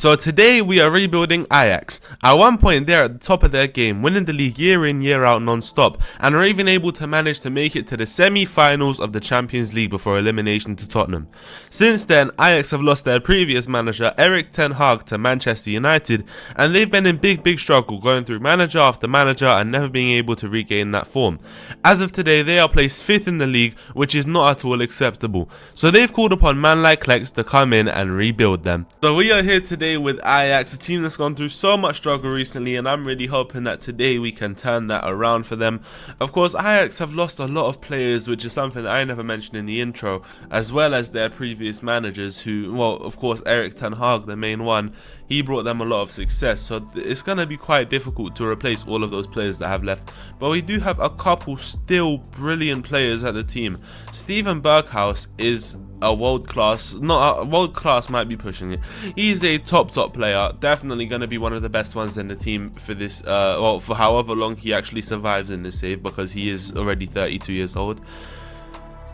So today we are rebuilding Ajax. At one point they're at the top of their game, winning the league year in year out non-stop, and are even able to manage to make it to the semi-finals of the Champions League before elimination to Tottenham. Since then, Ajax have lost their previous manager Erik ten Hag to Manchester United, and they've been in big struggle, going through manager after manager and never being able to regain that form. As of today, they are placed 5th in the league, which is not at all acceptable. So they've called upon man like Lex to come in and rebuild them. So we are here today with Ajax, a team that's gone through so much struggle recently, and I'm really hoping that today we can turn that around for them. Of course, Ajax have lost a lot of players, which is something that I never mentioned in the intro, as well as their previous managers who, well, of course, Erik ten Hag, the main one, he brought them a lot of success, so it's going to be quite difficult to replace all of those players that have left. But we do have a couple still brilliant players at the team. Steven Berghuis is a world class, not a world class, might be pushing it. He's a top player, definitely going to be one of the best ones in the team for this, well, for however long he actually survives in this save, because he is already 32 years old.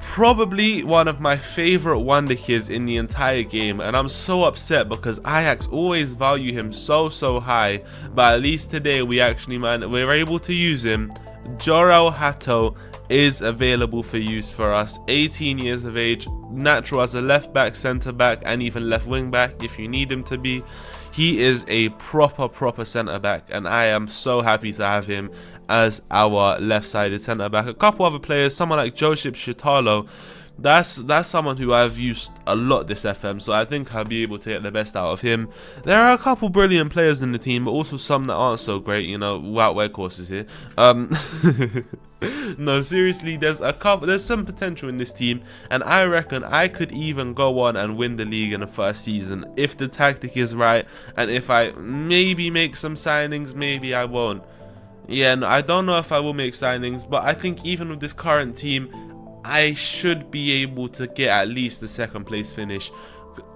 Probably one of my favorite wonder kids in the entire game, and I'm so upset because Ajax always value him so high, but at least today we're able to use him. Jorel Hato is available for use for us, 18 years of age, natural as a left back, centre back, and even left wing back if you need him to be. He is a proper centre back, and I am so happy to have him as our left-sided centre back. A couple other players, someone like Josip Shitalo, that's someone who I've used a lot this FM, so I think I'll be able to get the best out of him. There are a couple brilliant players in the team, but also some that aren't so great, you know, without workhorses here. No, seriously, there's some potential in this team, and I reckon I could even go on and win the league in the first season if the tactic is right, and if I maybe make some signings. Maybe I won't. Yeah, no, I don't know if I will make signings, but I think even with this current team, I should be able to get at least the 2nd place finish,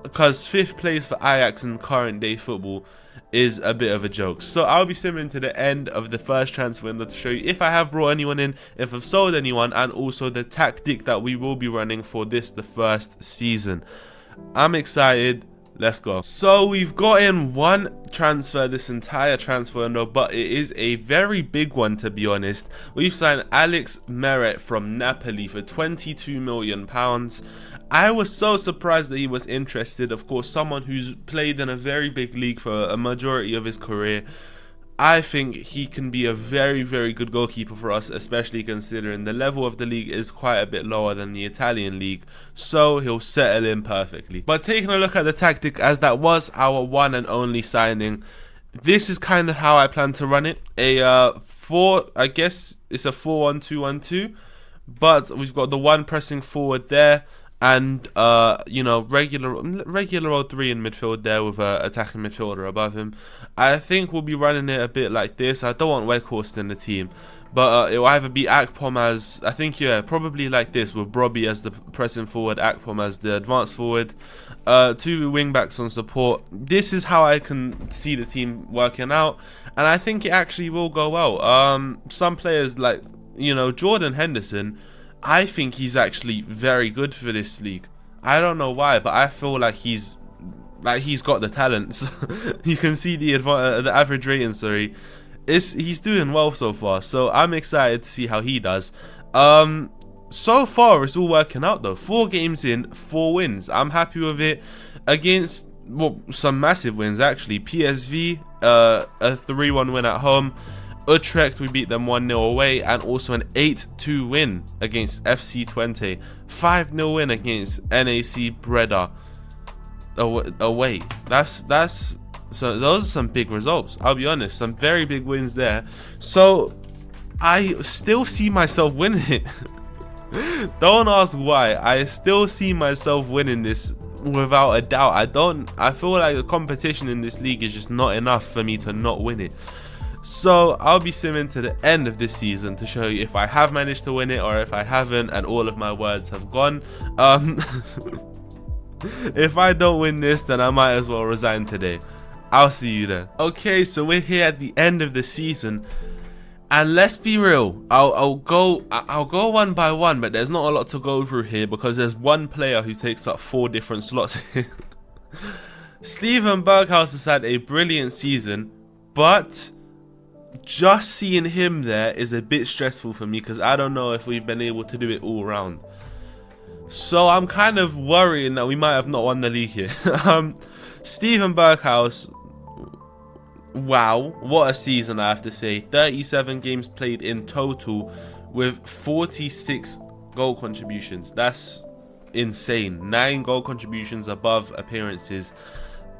because 5th place for Ajax in current day football is a bit of a joke. So I'll be simmering to the end of the first transfer window to show you if I have brought anyone in, if I've sold anyone, and also the tactic that we will be running for this, the first season. I'm excited. Let's go. So we've got in one transfer this entire transfer window, but it is a very big one, to be honest. We've signed Alex Meret from Napoli for £22 million. I was so surprised that he was interested. Of course, someone who's played in a very big league for a majority of his career. I think he can be a very good goalkeeper for us, especially considering the level of the league is quite a bit lower than the Italian league, so he'll settle in perfectly. But taking a look at the tactic, as that was our one and only signing, this is kind of how I plan to run it. I guess it's a 4-1-2-1-2, but we've got the one pressing forward there, and you know, regular old 3 in midfield there with a attacking midfielder above him. I think we'll be running it a bit like this. I don't want Weghorst in the team, but it will either be Akpom as, I think, yeah, probably like this, with Brobbey as the pressing forward, Akpom as the advanced forward, 2 wing backs on support. This is how I can see the team working out, and I think it actually will go well. Some players like, you know, Jordan Henderson, I think he's actually very good for this league. I don't know why, but I feel like he's got the talents. You can see the average rating. Sorry, he's doing well so far. So I'm excited to see how he does. So far it's all working out though. 4 games in, 4 wins. I'm happy with it. Against, well, some massive wins actually. PSV, a 3-1 win at home. Utrecht, we beat them 1-0 away, and also an 8-2 win against FC Twente, 5-0 win against NAC Breda away. So those are some big results, I'll be honest, some very big wins there. So I still see myself winning it. Don't ask why. I still see myself winning this without a doubt. I feel like the competition in this league is just not enough for me to not win it. So I'll be simming to the end of this season to show you if I have managed to win it or if I haven't and all of my words have gone. If I don't win this, then I might as well resign today. I'll see you then. Okay, so we're here at the end of the season, and let's be real, I'll go one by one, but there's not a lot to go through here because there's one player who takes up 4 different slots here. Steven Berghaus has had a brilliant season, but just seeing him there is a bit stressful for me because I don't know if we've been able to do it all round. So I'm kind of worrying that we might have not won the league here. Steven Berghaus, wow, what a season, I have to say. 37 games played in total with 46 goal contributions. That's insane. 9 goal contributions above appearances.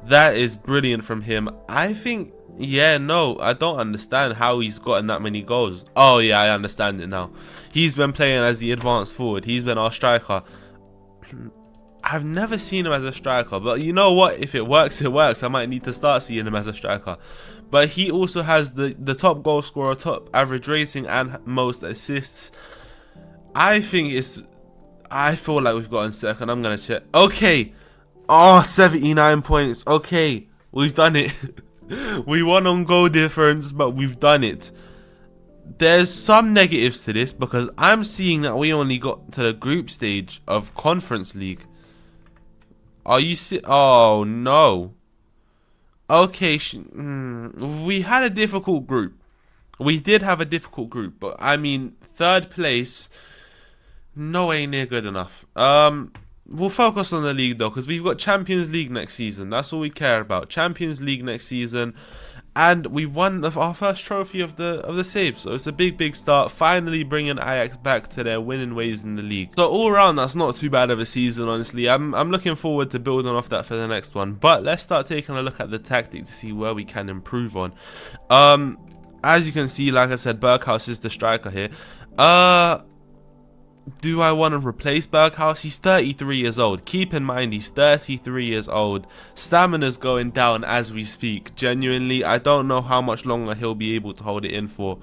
That is brilliant from him. I think, yeah, no, I don't understand how he's gotten that many goals. Oh yeah, I understand it now. He's been playing as the advanced forward. He's been our striker. I've never seen him as a striker, but you know what? If it works, it works. I might need to start seeing him as a striker. But he also has the top goal scorer, top average rating, and most assists. I feel like we've gotten second. I'm gonna check. Okay. Oh, 79 points. Okay, we've done it. We won on goal difference, but we've done it. There's some negatives to this because I'm seeing that we only got to the group stage of Conference League. Are you oh no. Okay, we had a difficult group. We did have a difficult group, but I mean, third place, no way near good enough. We'll focus on the league though, because we've got Champions League next season. That's all we care about. Champions League next season, and we won our first trophy of the save. So it's a big start. Finally bringing Ajax back to their winning ways in the league. So all around, that's not too bad of a season, honestly. I'm looking forward to building off that for the next one. But let's start taking a look at the tactic to see where we can improve on. As you can see, like I said, Berghaus is the striker here. Do I want to replace Berghaus? He's 33 years old. Keep in mind, he's 33 years old. Stamina's going down as we speak. Genuinely, I don't know how much longer he'll be able to hold it in for.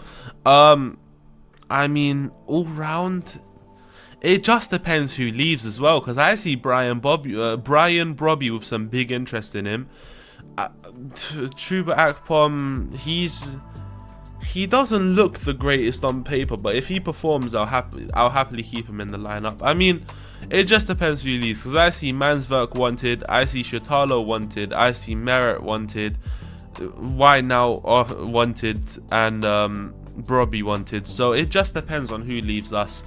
I mean, all round, it just depends who leaves as well. Because I see Brian Brobby with some big interest in him. Chuba Akpom, he doesn't look the greatest on paper, but if he performs, I'll happily keep him in the lineup. I mean, it just depends who leaves, because I see Mansverk wanted, I see Shatalo wanted, I see Merritt wanted, White now wanted, and Brobby wanted. So it just depends on who leaves us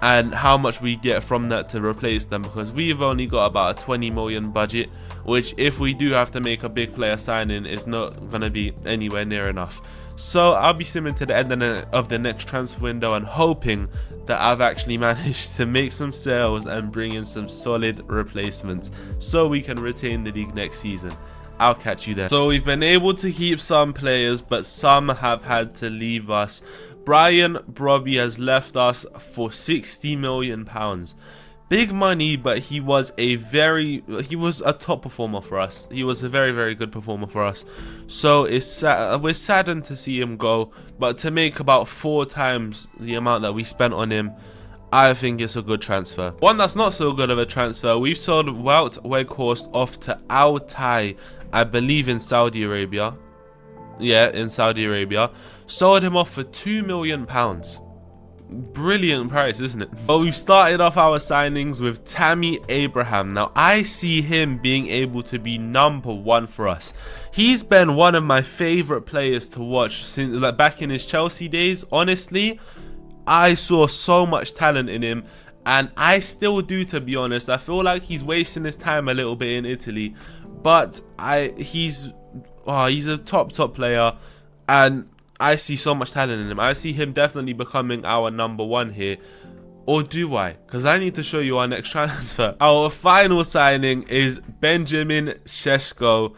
and how much we get from that to replace them, because we've only got about a 20 million budget, which if we do have to make a big player signing is not going to be anywhere near enough. So I'll be simming to the end of the next transfer window and hoping that I've actually managed to make some sales and bring in some solid replacements so we can retain the league next season. I'll catch you there. So we've been able to keep some players, but some have had to leave us. Brian Brobby has left us for £60 million. Big money, but he was a top performer for us. He was a very good performer for us. So we're saddened to see him go, but to make about 4 times the amount that we spent on him, I think it's a good transfer. One that's not so good of a transfer, we've sold Wout Weghorst off to Al Tai, I believe in Saudi Arabia. Yeah, in Saudi Arabia. Sold him off for £2 million. Brilliant price, isn't it? But we've started off our signings with Tammy Abraham. Now I see him being able to be #1 for us. He's been one of my favorite players to watch since back in his Chelsea days. Honestly, I saw so much talent in him, and I still do, to be honest. I feel like he's wasting his time a little bit in Italy, but he's a top player, and I see so much talent in him. I see him definitely becoming our #1 here. Or do I? Because I need to show you our next transfer. Our final signing is Benjamin Šeško.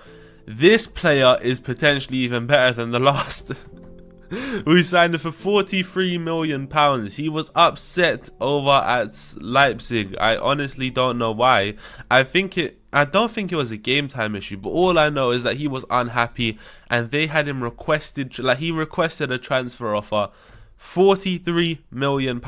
This player is potentially even better than the last. We signed him for £43 million. He was upset over at Leipzig. I honestly don't know why. I don't think it was a game time issue, but all I know is that he was unhappy and they had him he requested a transfer offer. £43 million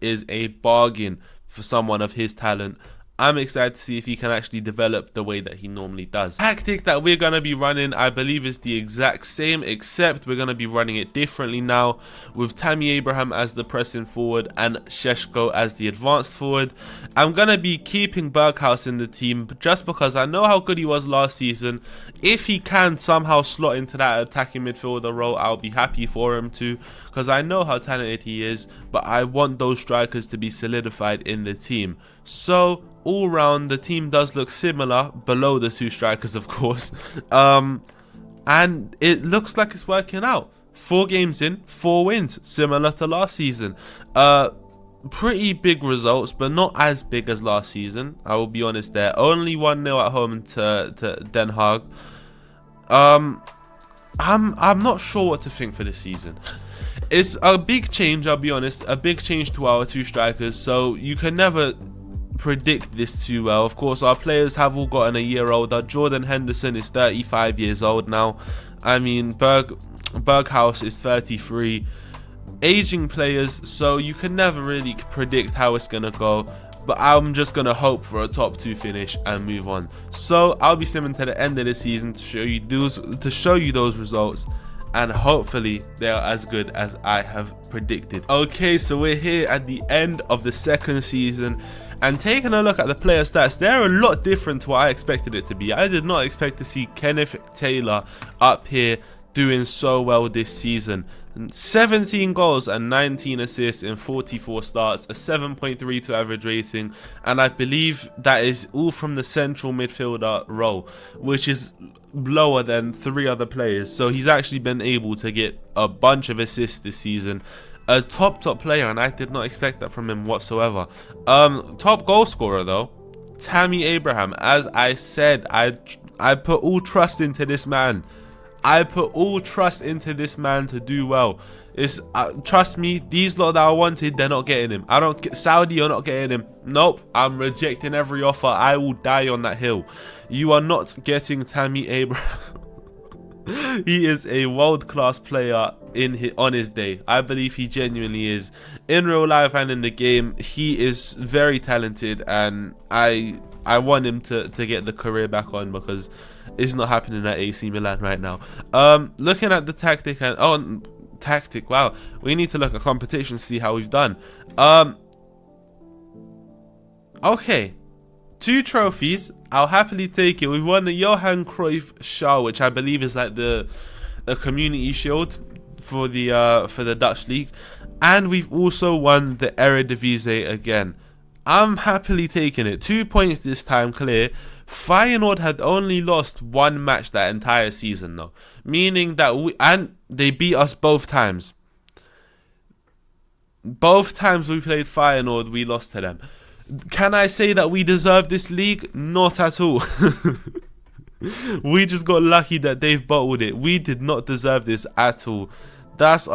is a bargain for someone of his talent. I'm excited to see if he can actually develop the way that he normally does. Tactic that we're going to be running, I believe, is the exact same, except we're going to be running it differently now, with Tammy Abraham as the pressing forward and Šeško as the advanced forward. I'm going to be keeping Berghuis in the team just because I know how good he was last season. If he can somehow slot into that attacking midfielder role, I'll be happy for him to, because I know how talented he is, but I want those strikers to be solidified in the team. So all round, the team does look similar, below the two strikers, of course, and it looks like it's working out. 4 games in, 4 wins, similar to last season. Pretty big results, but not as big as last season, I will be honest there. Only 1-0 at home to Den Haag. I'm not sure what to think for this season. It's a big change, I'll be honest, a big change to our 2 strikers, so you can never predict this too well. Of course, our players have all gotten a year older. Jordan Henderson is 35 years old now. I mean, Berghuis is 33. Aging players, so you can never really predict how it's gonna go, but I'm just gonna hope for a top 2 finish and move on. So I'll be simming to the end of the season to show you those results, and hopefully they are as good as I have predicted. Okay, so we're here at the end of the second season, and taking a look at the player stats, they're a lot different to what I expected it to be. I did not expect to see Kenneth Taylor up here doing so well this season. 17 goals and 19 assists in 44 starts, a 7.32 average rating, and I believe that is all from the central midfielder role, which is lower than 3 other players. So he's actually been able to get a bunch of assists this season. A top player, and I did not expect that from him whatsoever. Top goal scorer though, Tammy Abraham. As I said, I put all trust into this man. I put all trust into this man to do well. Trust me, these lot that I wanted, they're not getting him. Saudi, you're not getting him. Nope, I'm rejecting every offer. I will die on that hill. You are not getting Tammy Abraham. He is a world-class player on his day. I believe he genuinely is. In real life and in the game, he is very talented, and I want him to get the career back on, because it's not happening at AC Milan right now. Looking at the tactic and tactic, wow, we need to look at competition to see how we've done. Okay, 2 trophies, I'll happily take it. We've won the Johan Cruyff Schaal, which I believe is like the community shield for the Dutch league, and we've also won the Eredivisie again. I'm happily taking it. 2 points this time clear. Feyenoord had only lost 1 match that entire season though, meaning that they beat us both times. Both times we played Feyenoord, we lost to them. Can I say that we deserve this league? Not at all. We just got lucky that they've bottled it. We did not deserve this at all. That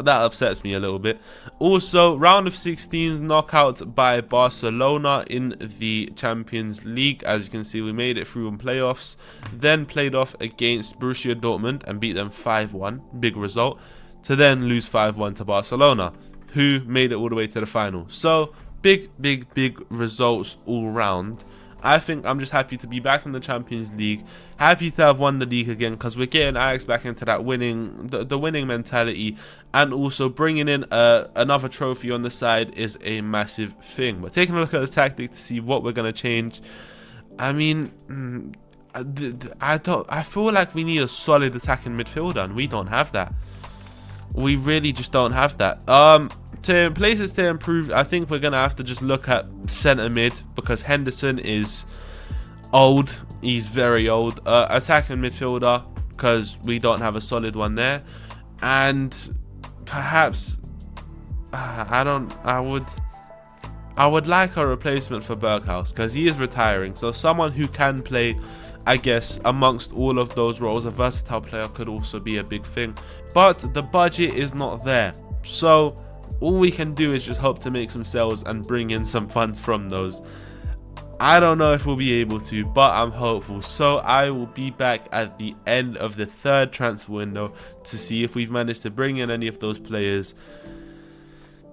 upsets me a little bit. Also, round of 16s knockout by Barcelona in the Champions League. As you can see, we made it through in playoffs. Then played off against Borussia Dortmund and beat them 5-1. Big result. To then lose 5-1 to Barcelona, who made it all the way to the final. So, big results all round. I think I'm just happy to be back in the Champions League, happy to have won the league again, because we're getting Ajax back into that winning mentality, and also bringing in another trophy on the side is a massive thing. But taking a look at the tactic to see what we're going to change, I mean, I feel like we need a solid attacking midfielder, and we don't have that. We really just don't have that. To places to improve, I think we're going to have to just look at centre mid, because Henderson is old. He's very old. Attacking midfielder, because we don't have a solid one there. And perhaps I would like a replacement for Berghuis, because he is retiring. So someone who can play, I guess, amongst all of those roles. A versatile player could also be a big thing, but the budget is not there. So all we can do is just hope to make some sales and bring in some funds from those. I don't know if we'll be able to, but I'm hopeful. So I will be back at the end of the 3rd transfer window to see if we've managed to bring in any of those players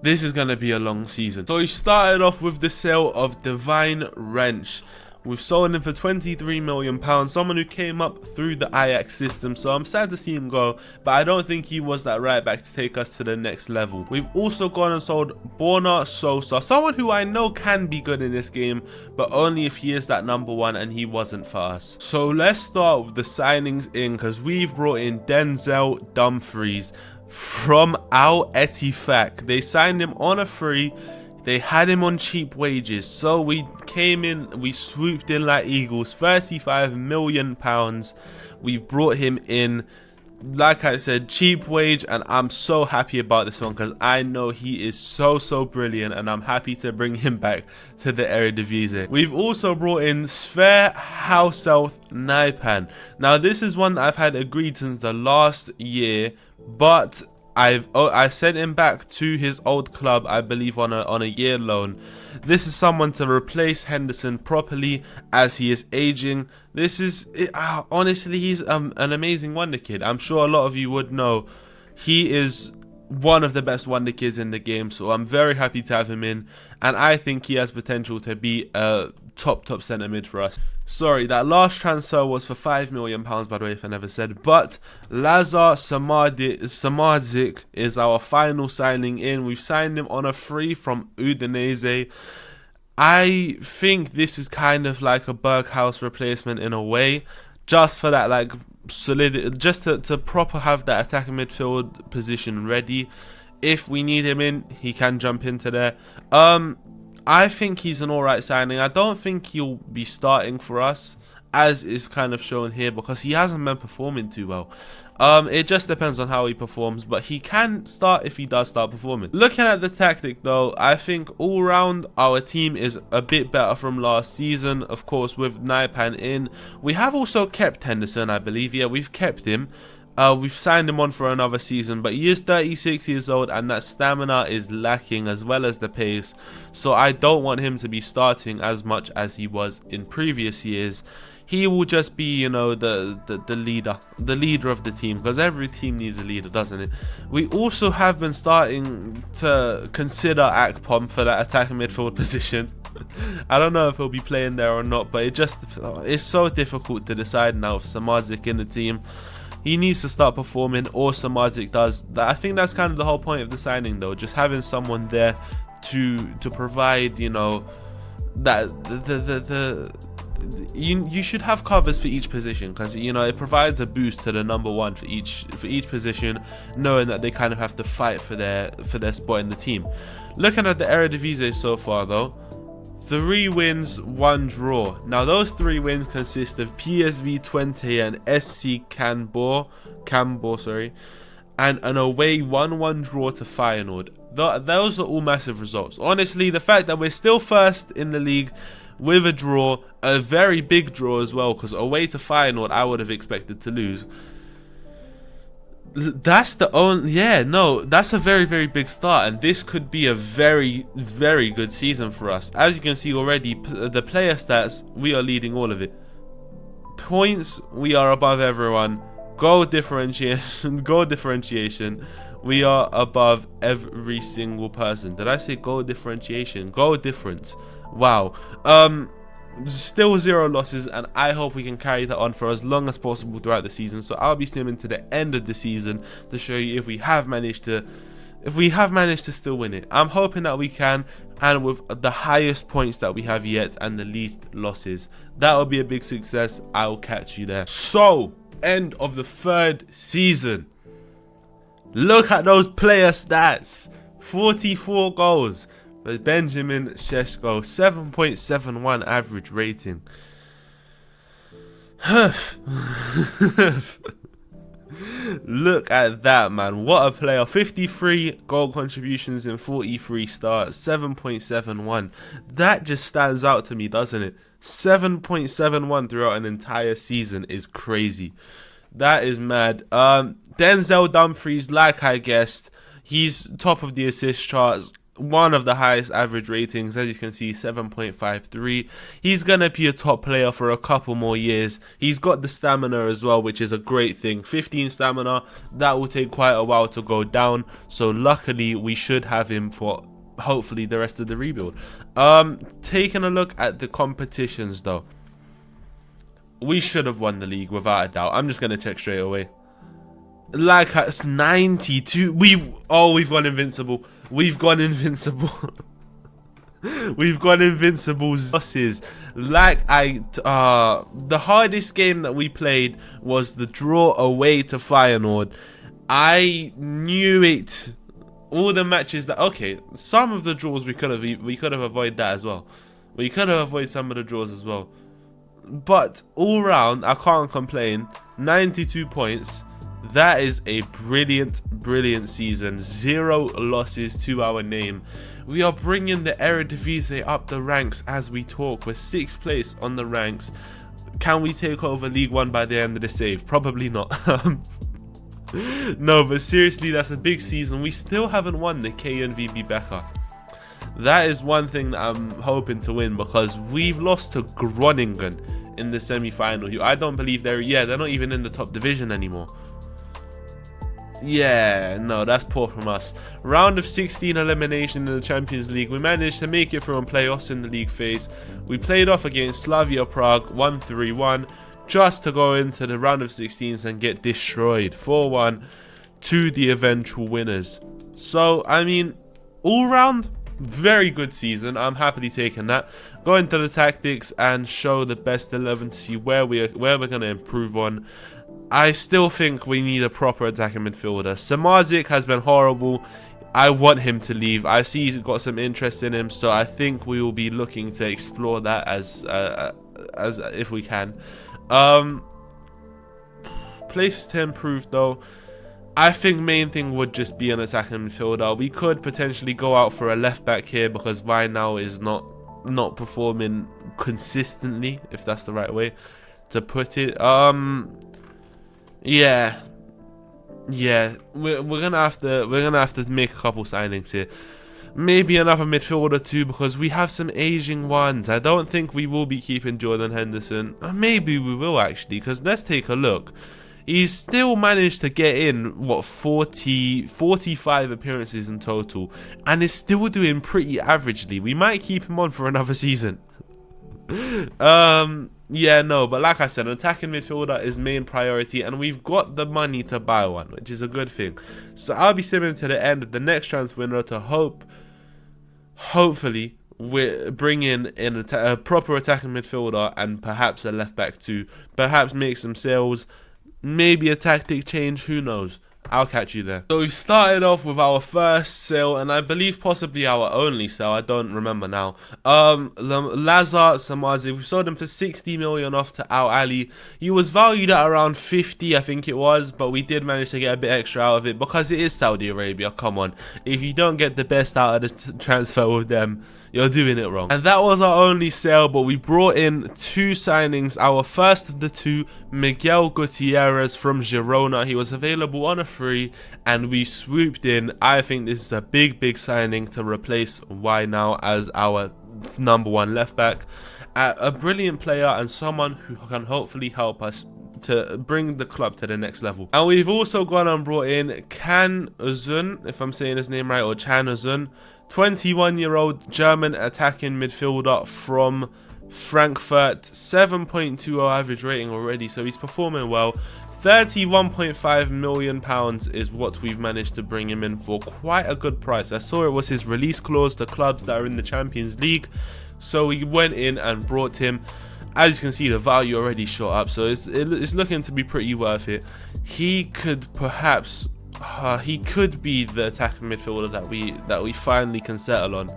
this is going to be a long season. So we started off with the sale of Divine Wrench. We've sold him for £23 million, someone who came up through the Ajax system, so I'm sad to see him go, but I don't think he was that right back to take us to the next level. We've also gone and sold Borna Sosa, someone who I know can be good in this game, but only if he is that number one, and he wasn't for us. So let's start with the signings in, because we've brought in Denzel Dumfries from Al Ettifaq. They signed him on a free. They had him on cheap wages, so we came in, we swooped in like eagles, £35 million. We've brought him in, like I said, cheap wage, and I'm so happy about this one because I know he is so brilliant, and I'm happy to bring him back to the Eredivisie. We've also brought in Sver Househealth Naipan. Now this is one that I've had agreed since the last year, but I sent him back to his old club, I believe, on a year loan. This is someone to replace Henderson properly as he is aging. This is honestly, he's an amazing wonder kid. I'm sure a lot of you would know he is one of the best wonder kids in the game, so I'm very happy to have him in, and I think he has potential to be a top centre mid for us. Sorry, that last transfer was for £5 million, by the way, if I never said. But Lazar Samardzic is our final signing in. We've signed him on a free from Udinese. I think this is kind of like a Berghaus replacement in a way, just for that like solid, just to proper have that attacking midfield position ready. If we need him in, he can jump into there. I think he's an alright signing. I don't think he'll be starting for us, as is kind of shown here, because he hasn't been performing too well. It just depends on how he performs, but he can start if he does start performing. Looking at the tactic though, I think all round our team is a bit better from last season, of course, with Naipan in. We have also kept Henderson, I believe. Yeah, we've kept him. We've signed him on for another season, but he is 36 years old, and that stamina is lacking as well as the pace, so I don't want him to be starting as much as he was in previous years. He will just be, you know, the leader of the team, because every team needs a leader, doesn't it? We also have been starting to consider Akpom for that attacking midfield position. I don't know if he'll be playing there or not, but it's so difficult to decide now with Samardzic in the team. He needs to start performing, or Samardzic does. I think that's kind of the whole point of the signing, though, just having someone there to provide, you know, that you should have covers for each position, because, you know, it provides a boost to the number one for each position, knowing that they kind of have to fight for their spot in the team. Looking at the Eredivisie so far, though, 3 wins, 1 draw. Now those 3 wins consist of PSV Twente and SC Cambuur, and an away 1-1 draw to Feyenoord. Those are all massive results. Honestly, the fact that we're still first in the league with a draw, a very big draw as well, because away to Feyenoord I would have expected to lose. That's the only, that's a very big start, and this could be a very good season for us. As you can see already, the player stats, we are leading all of it. Points, we are above everyone. Goal differentiation, we are above every single person. Did I say goal differentiation? Goal difference. Wow. Still 0 losses, and I hope we can carry that on for as long as possible throughout the season. So I'll be stimming to the end of the season to show you if we have managed to still win it. I'm hoping that we can, and with the highest points that we have yet and the least losses. That will be a big success. I'll catch you there. So, end of the 3rd season. Look at those player stats. 44 goals. But Benjamin Šeško, 7.71 average rating. Look at that, man. What a player. 53 goal contributions in 43 starts. 7.71. That just stands out to me, doesn't it? 7.71 throughout an entire season is crazy. That is mad. Denzel Dumfries, like I guessed, he's top of the assist charts. one of the highest average ratings, as you can see, 7.53. He's gonna be a top player for a couple more years. He's got the stamina as well, which is a great thing. 15 stamina, that will take quite a while to go down, so luckily we should have him for hopefully the rest of the rebuild. Taking a look at the competitions though, we should have won the league without a doubt. I'm just gonna check straight away. Like, it's 92. We've gone invincible. We've gone invincible. We've gone invincible losses. Like, the hardest game that we played was the draw away to Feyenoord. I knew it. All the matches that, okay, some of the draws we could have avoided that as well. We could have avoided some of the draws as well. But all round, I can't complain. 92 points. That is a brilliant, brilliant season. 0 losses to our name. We are bringing the Eredivisie up the ranks as we talk. We're 6th place on the ranks. Can we take over League 1 by the end of the save? Probably not. No, but seriously, that's a big season. We still haven't won the KNVB Becker. That is one thing that I'm hoping to win, because we've lost to Groningen in the semi-final. I don't believe they're not even in the top division anymore. Yeah, no, that's poor from us. Round of 16 elimination in the Champions League. We managed to make it through on playoffs in the league phase. We played off against Slavia Prague 1-3-1, just to go into the round of 16s and get destroyed 4-1 to the eventual winners. So, I mean, all round, very good season. I'm happily taking that. Go into the tactics and show the best 11 to see where we're going to improve on. I still think we need a proper attacking midfielder. Samazic has been horrible. I want him to leave. I see he's got some interest in him, so I think we will be looking to explore that as if we can. Places to improve though, I think main thing would just be an attacking midfielder. We could potentially go out for a left back here, because Vainau is not performing consistently, if that's the right way to put it. Yeah, we're gonna have to make a couple signings here. Maybe another midfielder too, because we have some aging ones. I don't think we will be keeping Jordan Henderson. Maybe we will actually, because let's take a look. He's still managed to get in, what, 45 appearances in total, and is still doing pretty averagely. We might keep him on for another season. Yeah, no, but like I said, an attacking midfielder is main priority, and we've got the money to buy one, which is a good thing. So I'll be simming to the end of the next transfer window to hopefully we bring in a proper attacking midfielder and perhaps a left back too. Perhaps make some sales, maybe a tactic change, who knows. I'll catch you there. So we've started off with our first sale, and I believe possibly our only sale. I don't remember now. Lazar Samazi, we sold him for 60 million off to Al Ali. He was valued at around 50, I think it was, but we did manage to get a bit extra out of it because it is Saudi Arabia. Come on, if you don't get the best out of the transfer with them, you're doing it wrong. And that was our only sale, but we brought in 2 signings. Our first of the 2, Miguel Gutierrez from Girona. He was available on a free, and we swooped in. I think this is a big signing to replace Vainau as our #1 left back. A brilliant player and someone who can hopefully help us to bring the club to the next level. And we've also gone and brought in Can Özun, if I'm saying his name right, or Can Özun, 21-year-old German attacking midfielder from Frankfurt. 7.20 average rating already, so he's performing well. £31.5 million is what we've managed to bring him in for. Quite a good price. I saw it was his release clause to clubs that are in the Champions League, so we went in and brought him. As you can see, the value already shot up, so it's looking to be pretty worth it. He could perhaps he could be the attacking midfielder that we finally can settle on.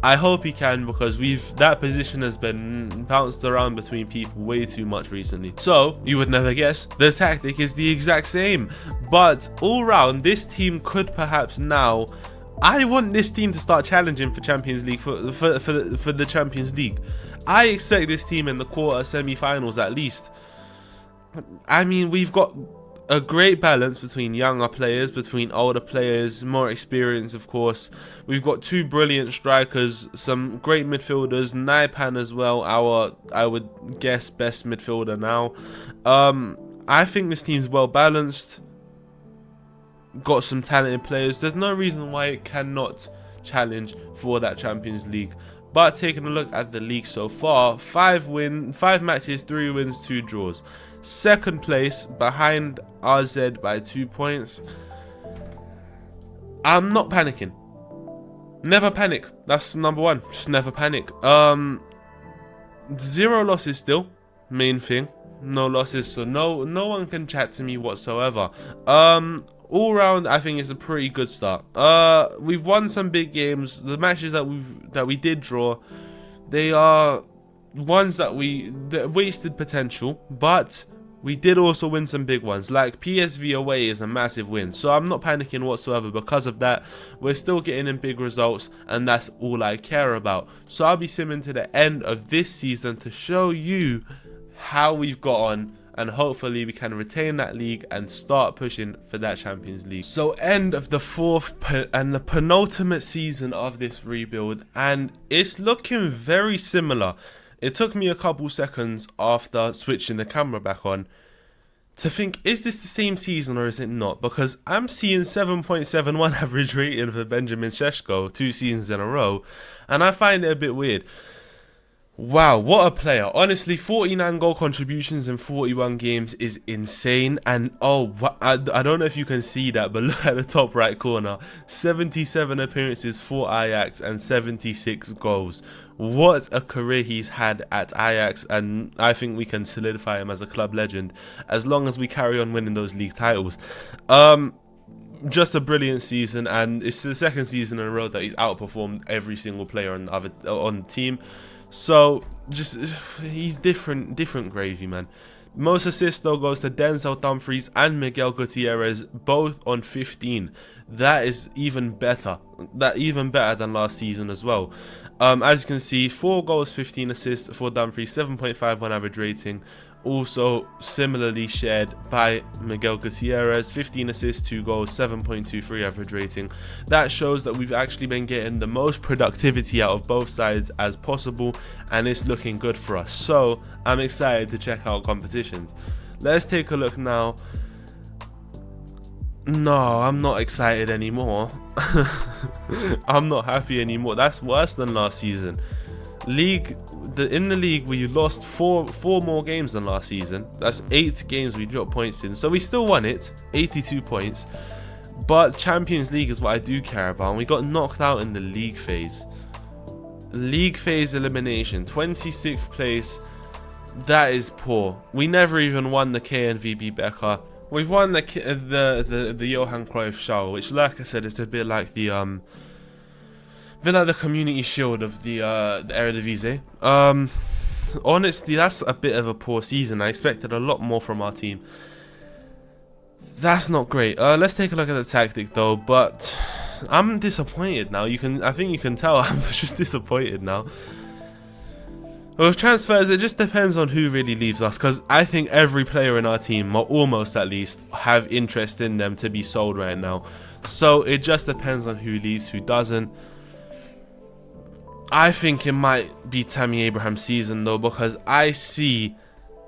I hope he can, because that position has been bounced around between people way too much recently. So you would never guess, the tactic is the exact same, but all round this team could perhaps now. I want this team to start challenging for Champions League for the Champions League. I expect this team in the quarter semi-finals at least. I mean, we've got a great balance between younger players, between older players, more experience, of course. We've got 2 brilliant strikers, some great midfielders, Naipan as well, I would guess, best midfielder now. I think this team's well balanced, got some talented players. There's no reason why it cannot challenge for that Champions League. But taking a look at the league so far, 5 matches, 3 wins, 2 draws. Second place behind RZ by 2 points. I'm not panicking. Never panic. That's number 1. Just never panic. 0 losses still. Main thing. No losses, so no one can chat to me whatsoever. All round, I think it's a pretty good start. We've won some big games. The matches that we did draw, they are ones that wasted potential, but we did also win some big ones. Like PSV away is a massive win, so I'm not panicking whatsoever because of that. We're still getting in big results, and that's all I care about. So I'll be simming to the end of this season to show you how we've got on, and hopefully we can retain that league and start pushing for that Champions League. So end of the 4th and the penultimate season of this rebuild, and it's looking very similar. It took me a couple seconds after switching the camera back on to think, is this the same season or is it not? Because I'm seeing 7.71 average rating for Benjamin Šeško 2 seasons in a row, and I find it a bit weird. Wow, what a player. Honestly, 49 goal contributions in 41 games is insane. And I don't know if you can see that, but look at the top right corner. 77 appearances for Ajax and 76 goals. What a career he's had at Ajax, and I think we can solidify him as a club legend as long as we carry on winning those league titles. Just a brilliant season, and it's the 2nd season in a row that he's outperformed every single player on the team. So just he's different gravy, man. Most assists though goes to Denzel Dumfries and Miguel Gutierrez, both on 15. That is even better. Even better than last season as well. As you can see, 4 goals, 15 assists for Dumfries, 7.51 average rating. Also similarly shared by Miguel Gutierrez, 15 assists, 2 goals, 7.23 average rating. That shows that we've actually been getting the most productivity out of both sides as possible, and it's looking good for us. So I'm excited to check out competitions. Let's take a look now. No, I'm not excited anymore. I'm not happy anymore. That's worse than last season. In the league we lost four more games than last season. That's 8 games we dropped points in, so we still won it, 82 points. But Champions League is what I do care about, and we got knocked out in the league phase elimination, 26th place. That is poor. We never even won the KNVB Becker. We've won the Johan Cruyff Show, which, like I said, is a bit like the Community Shield of the Eredivisie. Honestly, that's a bit of a poor season. I expected a lot more from our team. That's not great. Let's take a look at the tactic though. But I'm disappointed now. I think you can tell I'm just disappointed now. With transfers, it just depends on who really leaves us, because I think every player in our team, or almost at least, have interest in them to be sold right now. So it just depends on who leaves, who doesn't. I think it might be Tammy Abraham's season though, because I see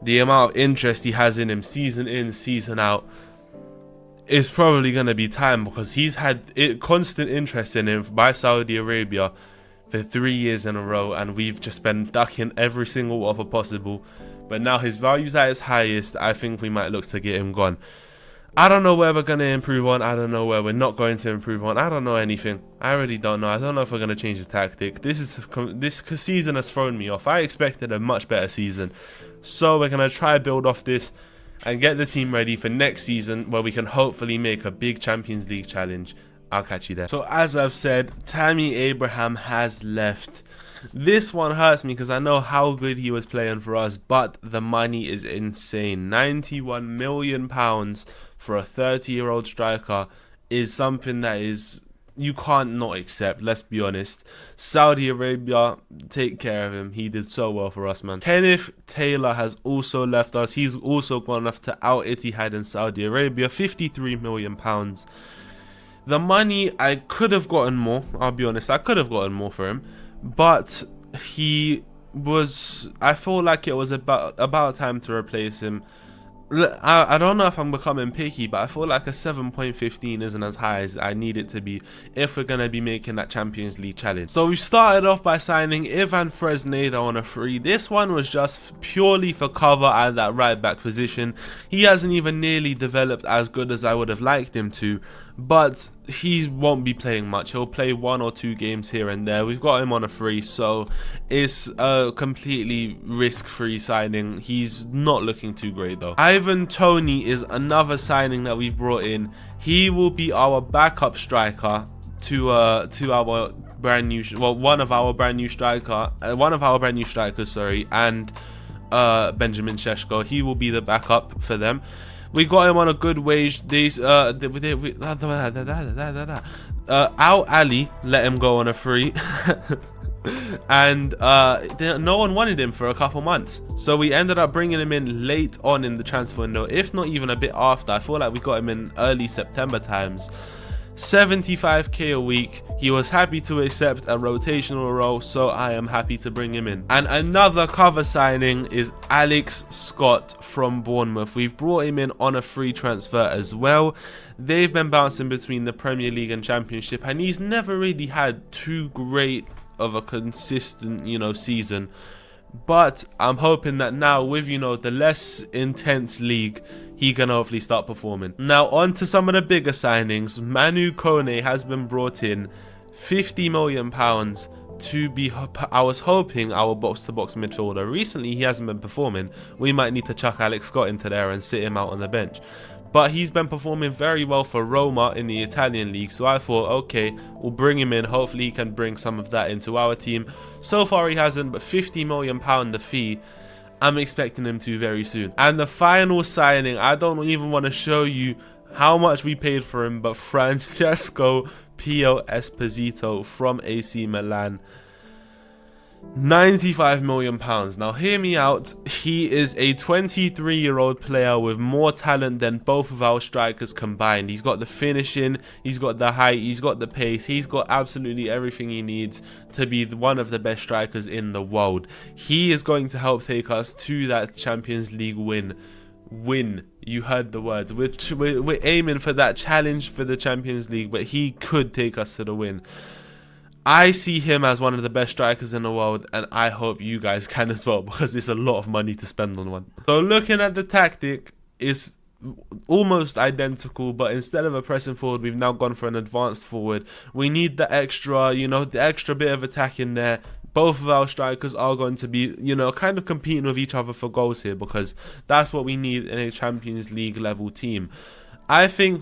the amount of interest he has in him season in, season out. It's probably going to be time, because he's had constant interest in him by Saudi Arabia for 3 years in a row, and we've just been ducking every single offer possible. But now his value's at its highest. I think we might look to get him gone. I don't know where we're going to improve on. I don't know where we're not going to improve on. I don't know anything. I really don't know. I don't know if we're going to change the tactic. This season has thrown me off. I expected a much better season. So we're going to try build off this and get the team ready for next season, where we can hopefully make a big Champions League challenge. I'll catch you there. So as I've said, Tammy Abraham has left. This one hurts me because I know how good he was playing for us, but the money is insane. £91 million for a 30-year-old striker is something that is you can't not accept, let's be honest. Saudi Arabia, take care of him. He did so well for us, man. Kenneth Taylor has also left us. He's also gone off to Al Ittihad in Saudi Arabia, £53 million. The money, I could have gotten more, I'll be honest. I could have gotten more for him, but I feel like it was about time to replace him. I don't know if I'm becoming picky, but I feel like a 7.15 isn't as high as I need it to be if we're going to be making that Champions League challenge. So we started off by signing Ivan Fresneda on a free. This one was just purely for cover at that right back position. He hasn't even nearly developed as good as I would have liked him to, but he won't be playing much. He'll play 1 or 2 games here and there. We've got him on a free, so it's a completely risk-free signing. He's not looking too great though. Ivan Toney is another signing that we've brought in. He will be our backup striker to our brand new, one of our brand new strikers, and Benjamin Šeško. He will be the backup for them. We got him on a good wage. Al Ali let him go on a free. And no one wanted him for a couple months, so we ended up bringing him in late on in the transfer window, if not even a bit after. I feel like we got him in early September times. 75k a week. He was happy to accept a rotational role, so I am happy to bring him in. And another cover signing is Alex Scott from Bournemouth. We've brought him in on a free transfer as well. They've been bouncing between the Premier League and Championship, and he's never really had too great of a consistent, season. But I'm hoping that now with, the less intense league, he can hopefully start performing. Now on to some of the bigger signings. Manu Kone has been brought in, £50 million to be, I was hoping, our box-to-box midfielder. Recently he hasn't been performing. We might need to chuck Alex Scott into there and sit him out on the bench. But he's been performing very well for Roma in the Italian league, so I thought, okay, we'll bring him in. Hopefully he can bring some of that into our team. So far he hasn't, but £50 million the fee, I'm expecting him to very soon. And the final signing, I don't even want to show you how much we paid for him, but Francesco Pio Esposito from AC Milan. £95 million. Now hear me out, he is a 23-year-old player with more talent than both of our strikers combined. He's got the finishing, he's got the height, he's got the pace, he's got absolutely everything he needs to be one of the best strikers in the world. He is going to help take us to that Champions League win. You heard the words. We're aiming for that challenge for the Champions League, but he could take us to the win. I see him as one of the best strikers in the world, and I hope you guys can as well, because it's a lot of money to spend on one. So looking at the tactic, it's almost identical, but instead of a pressing forward, we've now gone for an advanced forward. We need the extra, the extra bit of attack in there. Both of our strikers are going to be, kind of competing with each other for goals here, because that's what we need in a Champions League level team. I feel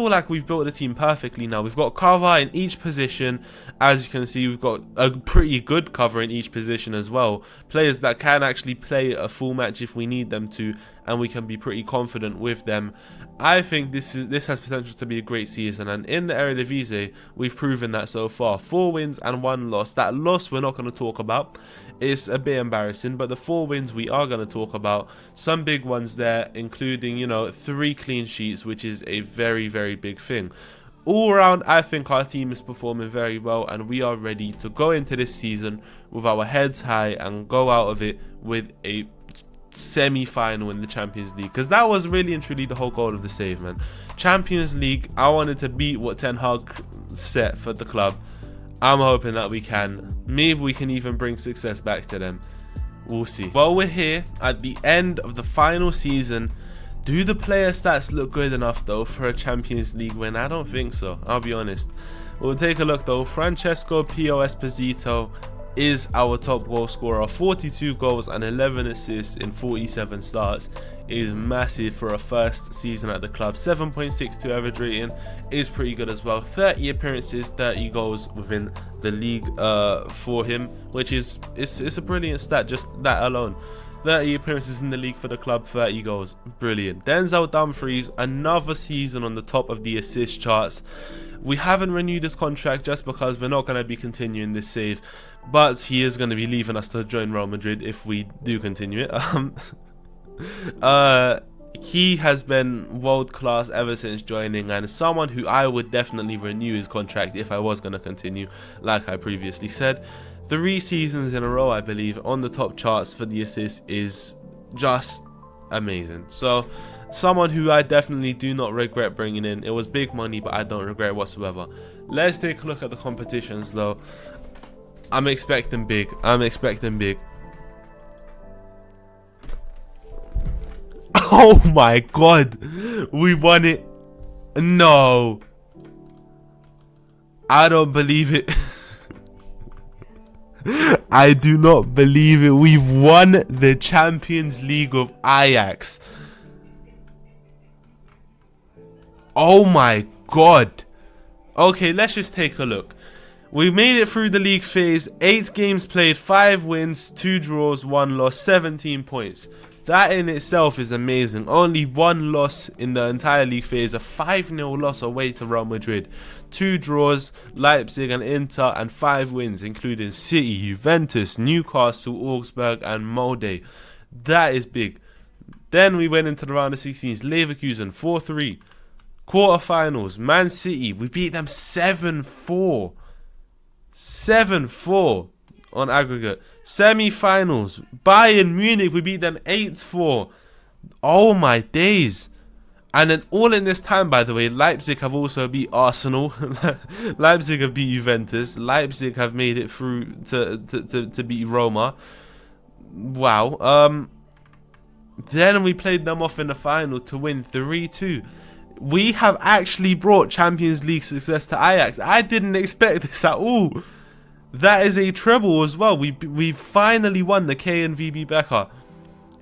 like we've built the team perfectly now. We've got cover in each position. As you can see, we've got a pretty good cover in each position as well. Players that can actually play a full match if we need them to, and we can be pretty confident with them. I think this has potential to be a great season, and in the Eredivisie, we've proven that so far. 4 wins and 1 loss. That loss we're not going to talk about. It's a bit embarrassing, but the 4 wins we are going to talk about. Some big ones there, including, 3 clean sheets, which is a very, very big thing. All around, I think our team is performing very well, and we are ready to go into this season with our heads high and go out of it with a semi-final in the Champions League, because that was really and truly the whole goal of the save, man. Champions League, I wanted to beat what Ten Hag set for the club. I'm hoping that we can. Maybe we can even bring success back to them. We'll see. Well, we're here at the end of the final season. Do the player stats look good enough though for a Champions League win? I don't think so, I'll be honest. We'll take a look though. Francesco Pio Esposito is our top goal scorer. 42 goals and 11 assists in 47 starts is massive for a first season at the club. 7.62 average rating is pretty good as well. 30 appearances, 30 goals within the league for him, which is it's a brilliant stat, just that alone. 30 appearances in the league for the club, 30 goals. Brilliant. Denzel Dumfries, another season on the top of the assist charts. We haven't renewed his contract just because we're not going to be continuing this save, but he is going to be leaving us to join Real Madrid if we do continue it. He has been world class ever since joining, and someone who I would definitely renew his contract if I was going to continue, like I previously said. 3 seasons in a row, I believe, on the top charts for the assists is just amazing. So someone who I definitely do not regret bringing in. It was big money, but I don't regret it whatsoever. Let's take a look at the competitions though. I'm expecting big. Oh my god, we won it. No, I don't believe it. I do not believe it. We've won the Champions League of Ajax. Oh my god. Okay, let's just take a look. We made it through the league phase. 8 games played, 5 wins, 2 draws, 1 loss, 17 points. That in itself is amazing. Only 1 loss in the entire league phase, a 5-0 loss away to Real Madrid. 2 draws, Leipzig and Inter, and 5 wins, including City, Juventus, Newcastle, Augsburg, and Molde. That is big. Then we went into the round of 16s. Leverkusen 4-3. Quarterfinals, Man City, we beat them 7-4. 7-4 on aggregate. Semi-finals, Bayern Munich, we beat them 8-4. Oh my days. And then all in this time, by the way, Leipzig have also beat Arsenal. Leipzig have beat Juventus. Leipzig have made it through to beat Roma. Wow. Then we played them off in the final to win 3-2. We have actually brought Champions League success to Ajax. I didn't expect this at all. That is a treble as well. We finally won the KNVB Becker.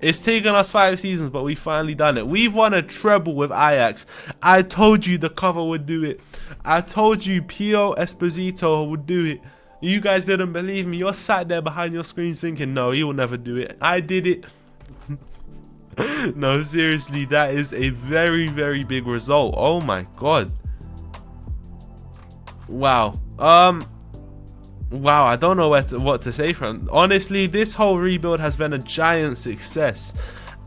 It's taken us 5 seasons, but we finally done it. We've won a treble with Ajax. I told you the cover would do it. I told you Pio Esposito would do it. You guys didn't believe me. You're sat there behind your screens thinking, no, he will never do it. I did it. No, seriously, that is a very, very big result. Oh my god. Wow. Wow, I don't know what to say from. Honestly, this whole rebuild has been a giant success.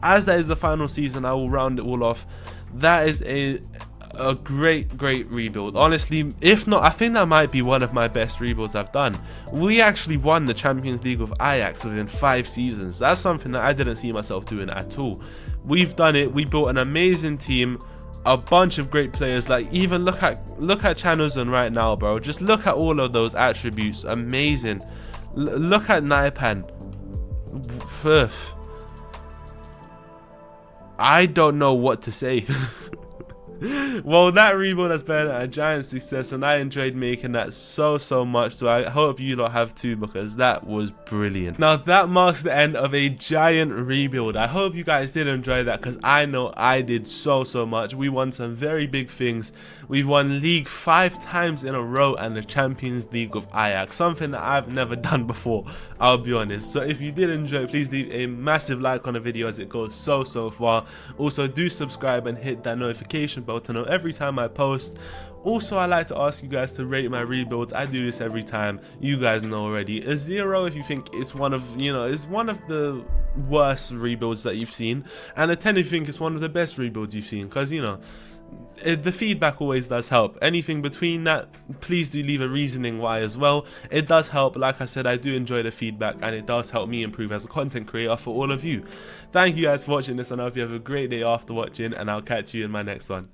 As that is the final season, I will round it all off. That is a great rebuild. Honestly, if not, I think that might be one of my best rebuilds I've done. We actually won the Champions League of Ajax within 5 seasons. That's something that I didn't see myself doing at all. We've done it. We built an amazing team, a bunch of great players. Like, even look at Chanuzan right now, bro. Just look at all of those attributes. Amazing. Look at Naipan. I don't know what to say. Well, that rebuild has been a giant success, and I enjoyed making that so much, so I hope you lot have too, because that was brilliant. Now that marks the end of a giant rebuild. I hope you guys did enjoy that, because I know I did so much. We won some very big things. We've won league 5 times in a row, and the Champions League of Ajax, something that I've never done before, I'll be honest. So if you did enjoy, please leave a massive like on the video as it goes so far. Also, do subscribe and hit that notification bell to know every time I post. Also, I like to ask you guys to rate my rebuilds. I do this every time. You guys know already. A 0 if you think it's one of, it's one of the worst rebuilds that you've seen, and a 10 if you think it's one of the best rebuilds you've seen, because the feedback always does help. Anything between that, please do leave a reasoning why as well. It does help. Like I said, I do enjoy the feedback, and it does help me improve as a content creator for all of you. Thank you guys for watching this, and I hope you have a great day after watching, and I'll catch you in my next one.